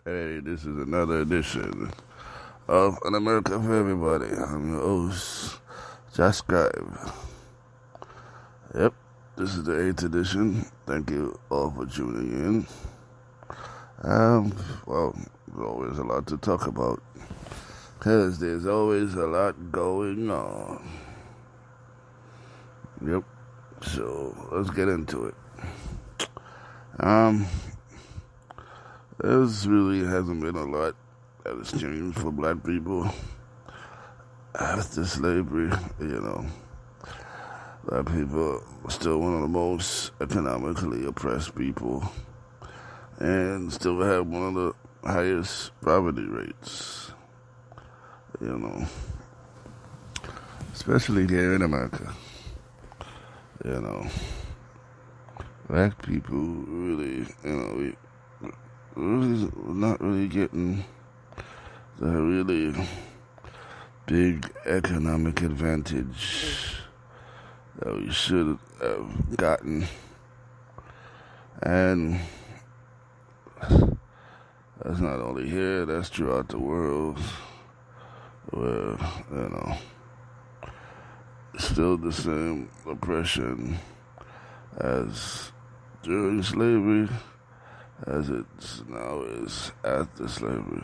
Hey, this is another edition of An America for Everybody. I'm your host, Jah Scribe. Yep, this is the 8th edition. Thank you all for tuning in. Well, there's always a lot to talk about because there's always a lot going on. Yep, so let's get into it. There really hasn't been a lot that has changed for black people after slavery, Black people are still one of the most economically oppressed people and still have one of the highest poverty rates, especially here in America. Black people really, we're not really getting the really big economic advantage that we should have gotten. And that's not only here, that's throughout the world where, still the same oppression as during slavery as it now is after slavery.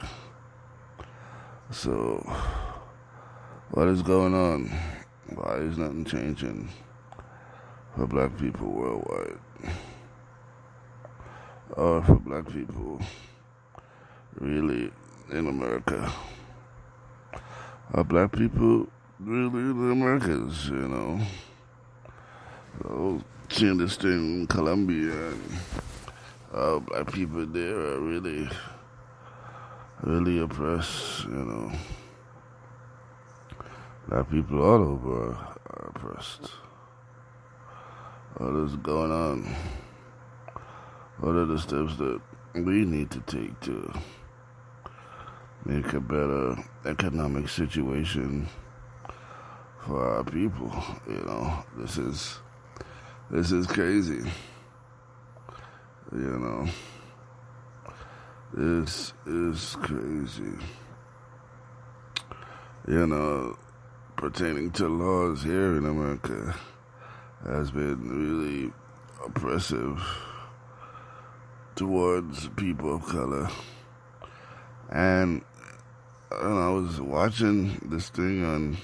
So, what is going on? Why is nothing changing for black people worldwide? Or for black people really in America? Are black people really the Americans, So, seeing this thing in Colombia and black people there are really oppressed, Black people all over are oppressed. What is going on? What are the steps that we need to take to make a better economic situation for our people? This is crazy. This is crazy. Pertaining to laws here in America has been really oppressive towards people of color. And I was watching this thing on,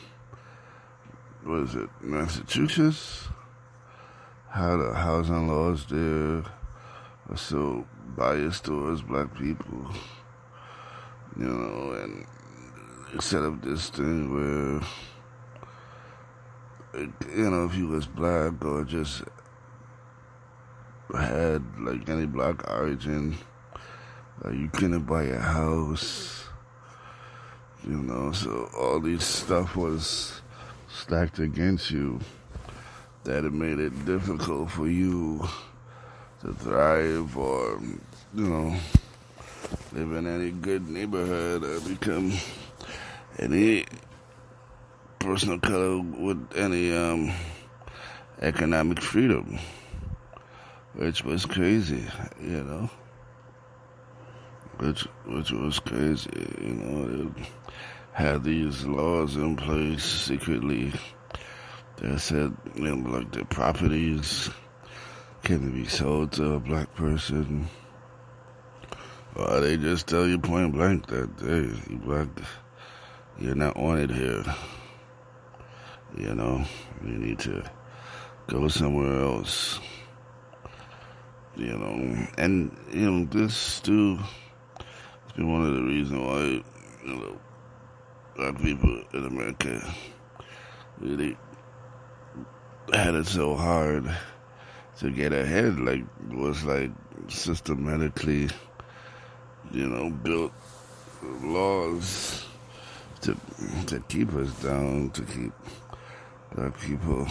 Massachusetts? How the housing laws there are so biased towards black people, and they set up this thing where, if you was black or just had any black origin, you couldn't buy a house, so all these stuff was stacked against you that it made it difficult for you to thrive or, live in any good neighborhood or become any person of color with any economic freedom, which was crazy, which was crazy, They had these laws in place secretly that said, the properties can be sold to a black person. Or they just tell you point blank that, hey, you black, you're not wanted here. You need to go somewhere else. And, this too has been one of the reasons why, black people in America really had it so hard to get ahead, was systematically, built laws to keep us down, to keep black people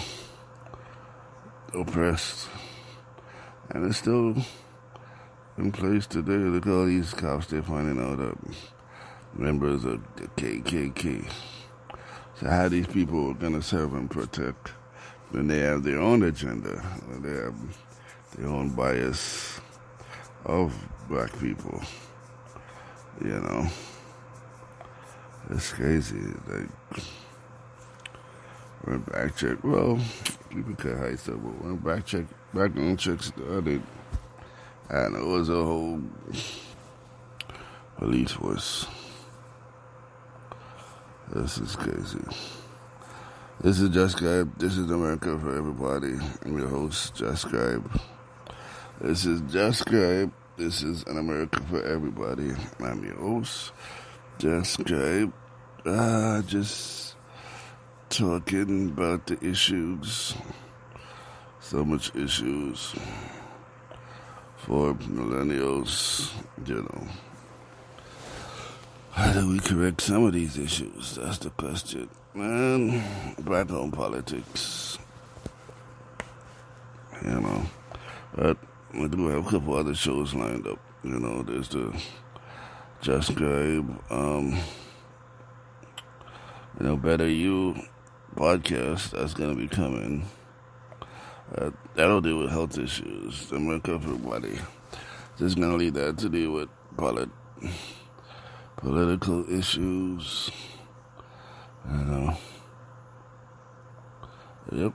oppressed. And it's still in place today. Look at all these cops they're finding out that members of the KKK. So how these people are going to serve and protect when they have their own agenda, when they have their own bias of black people. You know, it's crazy. Like, when background checks started, I know it was a whole police force. This is crazy. This is Jah Scribe. This is America for everybody. I'm your host, Jah Scribe. This is Jah Scribe. This is an America for everybody. I'm your host, Jah Scribe. Just talking about the issues. So much issues for millennials, you know. How do we correct some of these issues? That's the question. Man, back on politics. You know. But we do have a couple other shows lined up. You know, there's the Jah Scribe, Better You podcast that's going to be coming. That'll deal with health issues. America for everybody. Just going to leave that to deal with political issues. You know. Yep.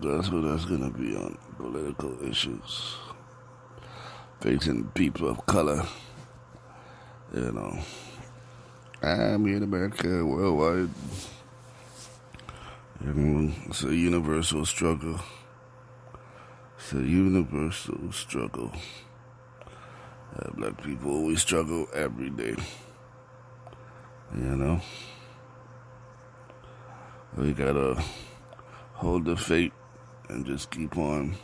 That's what that's going to be on. Political issues. Facing people of color. You know. I'm in America, worldwide. You know, it's a universal struggle. It's a universal struggle. Black people always struggle every day. You know? We gotta hold the faith and just keep on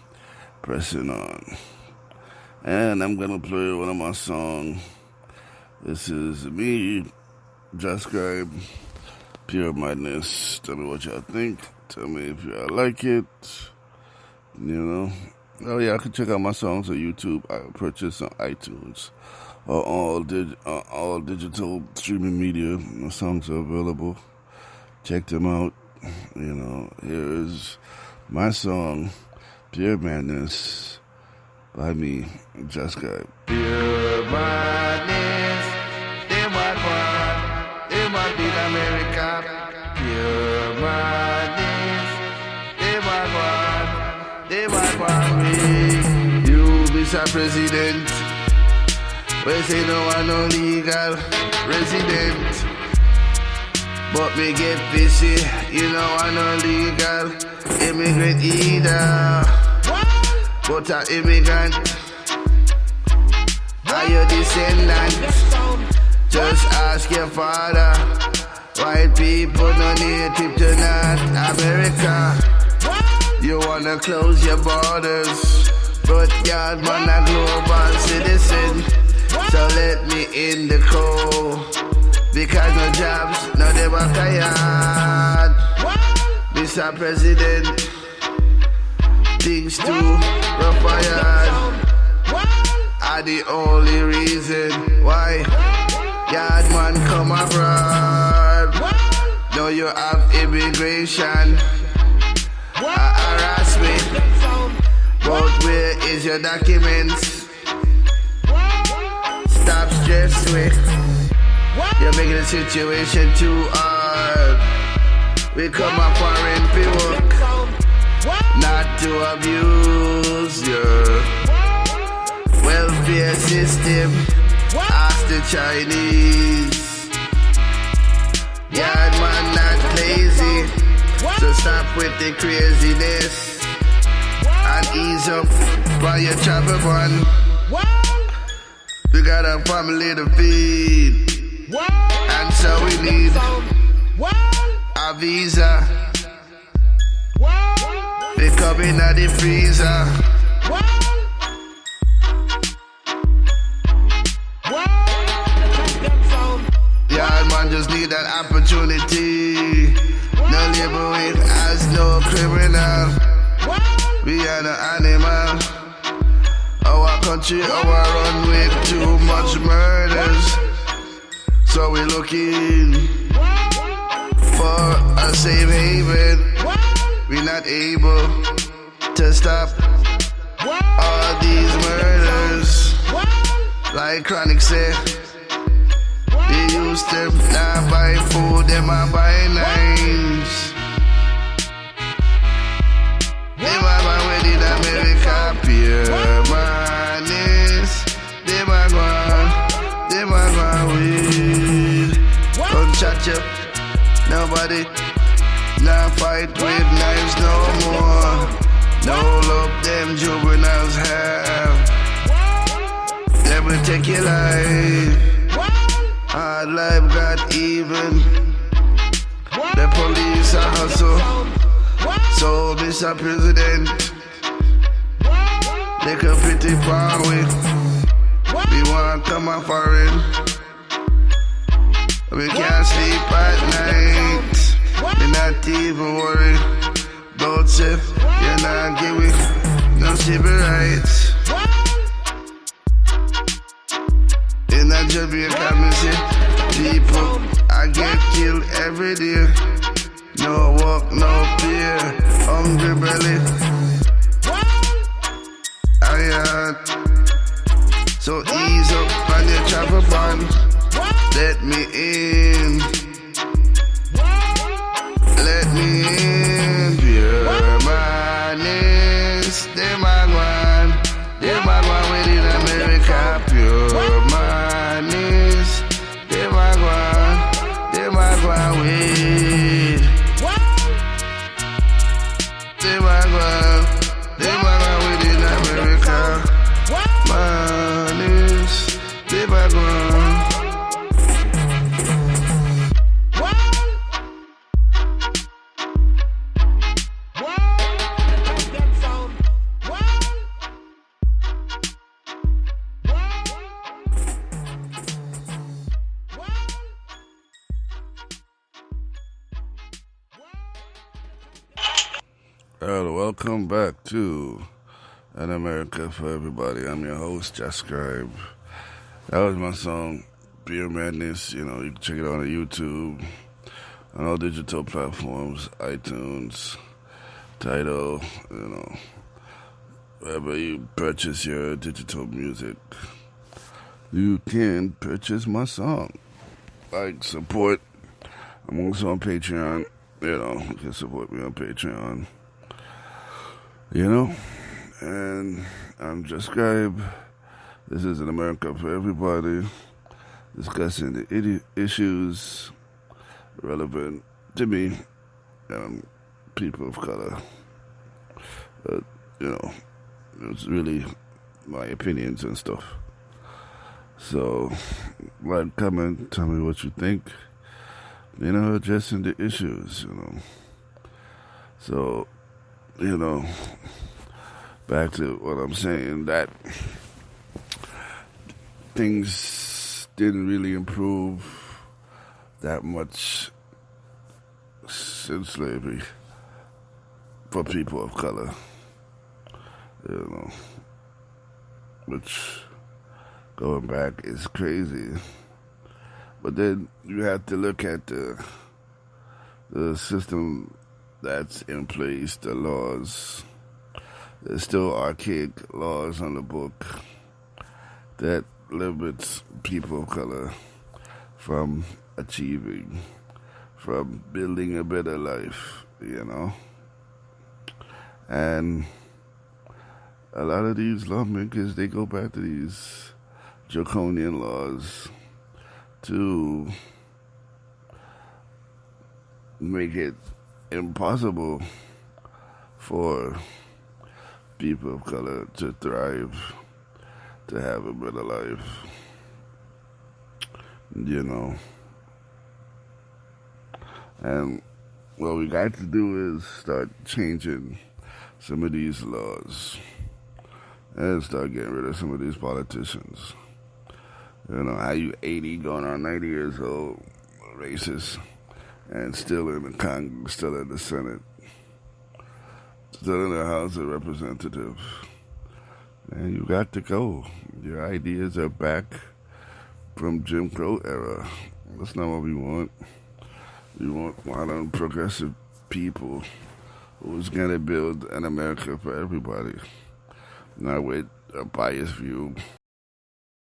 pressing on. And I'm gonna play one of my songs. This is me, Jah Scribe, Pure Madness. Tell me what y'all think. Tell me if y'all like it. You know. Oh yeah, I can check out my songs on YouTube. I purchase on iTunes or all digital streaming media. My songs are available. Check them out. You know, here is my song, Pure Madness, by me, Jah Scribe. Pure madness, they might be in America. Pure madness, they might want me. You, Mr. President, we say no one no legal resident. But me get fishy, you know I no legal immigrant either. But an immigrant, are you descendant? Just ask your father. White people no native to North America. You wanna close your borders, but God man a global citizen. So let me in the cold, because no jobs, no they work tired. Mr. President, things too required are the only reason why yard man come abroad. Now you have immigration, harassment, but where is your documents? Stop stress me. You're making the situation too hard. We come up foreign people, not to abuse your welfare system. Ask the Chinese. Yard man not lazy, so stop with the craziness and ease up while you travel one. We got a family to feed, and so we need a visa. They come in at the freezer. Yard man just need that opportunity. No label it as no criminal. We are the animal. Our country overrun with too much murders. So we're looking for a safe haven. We're not able to stop all these murders. Like Chronic said, use them, now buy food, them a buy names. Them a go with it America, pure madness. Them a go with. Don't chat you, nobody. Now fight with knives no more. No love them juveniles have. They will take your life. Hard life got even. The police are hustle. So Mr. President, take a pity for we. We want come a foreign. We can't sleep at night. We not even worry. Don't say you're not giving no civil rights. In a Jamaica, me see people I get killed every day. No work, no fear, hungry belly. So ease up on your travel band. Let me in. Let me in. Pure madness. Them a go with in America. Pure madness. Them a go with. Them a go with in America. Madness. Them a go. Welcome back to An America for Everybody. I'm your host, Jah Scribe. That was my song, Beer Madness. You know, you can check it out on YouTube, on all digital platforms, iTunes, Tidal, you know, wherever you purchase your digital music, you can purchase my song. Like, support. I'm also on Patreon. You know, you can support me on Patreon. You know, and I'm Jah Scribe. This is An America for Everybody, discussing the issues relevant to me and people of color. You know, it's really my opinions and stuff. So, like, comment, tell me what you think. You know, addressing the issues, you know. So, you know, back to what I'm saying, that things didn't really improve that much since slavery for people of color, you know, which going back is crazy. But then you have to look at the system that's in place, the laws. There's still archaic laws on the book that limits people of color from achieving, from building a better life, you know. And a lot of these lawmakers, they go back to these draconian laws to make it impossible for people of color to thrive, to have a better life, you know. And what we got to do is start changing some of these laws and start getting rid of some of these politicians. You know, how you 80 going on 90 years old, racist, and still in the Congress, still in the Senate, still in the House of Representatives. And you got to go. Your ideas are back from Jim Crow era. That's not what we want. We want modern, progressive people who's going to build an America for everybody, not with a biased view